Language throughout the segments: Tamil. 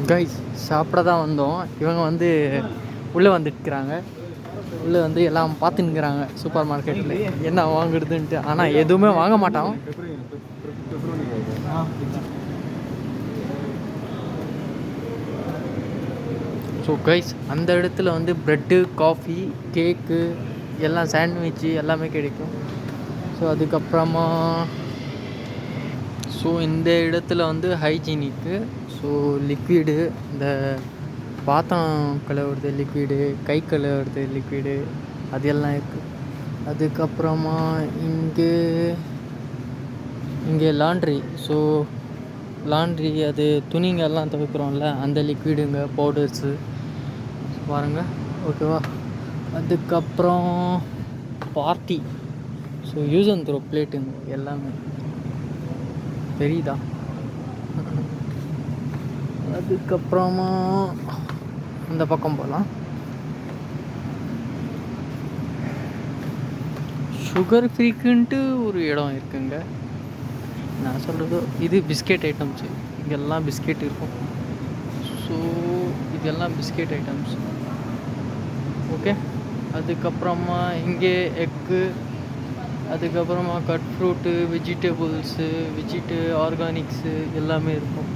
கைஸ் சாப்பிட தான் வந்தோம். இவங்க வந்து உள்ளே வந்துட்டுருக்குறாங்க. உள்ளே வந்து எல்லாம் பார்த்துன்னுக்குறாங்க சூப்பர் மார்க்கெட்டில் என்ன வாங்குறதுன்ட்டு. ஆனால் எதுவுமே வாங்க மாட்டான். ஸோ கைஸ் அந்த இடத்துல வந்து ப்ரெட்டு, காஃபி, கேக்கு, எல்லாம் சாண்ட்விட்சு எல்லாமே கிடைக்கும். ஸோ அதுக்கப்புறமா இந்த இடத்துல வந்து ஹைஜீனிக்கு. ஸோ லிக்விடு, இந்த பாத்திரம் கழுவுறது லிக்விடு, கை கழுவுறது லிக்விடு, அது எல்லாம் இருக்குது. அதுக்கப்புறமா இங்கே லாண்ட்ரி. ஸோ லாண்ட்ரி, அது துணிங்கெல்லாம் துவைக்கிறோம்ல, அந்த லிக்விடுங்க, பவுடர்ஸு பாருங்கள். ஓகேவா. அதுக்கப்புறம் party. So use and throw பிளேட்டுங்க எல்லாமே தெரியுதா. அதுக்கப்புறமா அந்த பக்கம் போகலாம். சுகர் ஃப்ரீக்குன்ட்டு ஒரு இடம் இருக்குங்க. நான் சொல்கிறது இது பிஸ்கெட் ஐட்டம்ஸு. இங்கெல்லாம் பிஸ்கெட் இருக்கும். ஸோ இதெல்லாம் பிஸ்கெட் ஐட்டம்ஸ். ஓகே. அதுக்கப்புறமா இங்கே எக்கு, அதுக்கப்புறமா கட் ஃப்ரூட்டு, வெஜிடபிள்ஸு, ஆர்கானிக்ஸு எல்லாமே இருக்கும்.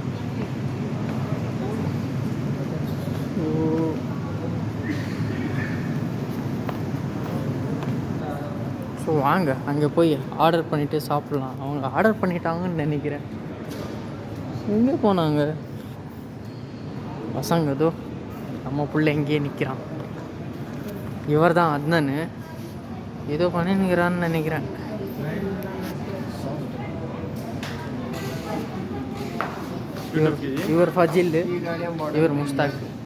ஸோ வாங்க அங்கே போய் ஆர்டர் பண்ணிவிட்டு சாப்பிட்லாம். அவங்க ஆர்டர் பண்ணிட்டாங்கன்னு நினைக்கிறேன். எங்கே போனாங்க பசங்க? ஏதோ நம்ம பிள்ளை எங்கேயே நிற்கிறான். இவர் தான் அத்னன்னு ஏதோ பண்ணிக்கிறான்னு நினைக்கிறேன். இவர் ஃபஜில், இவர் முஸ்தாக்.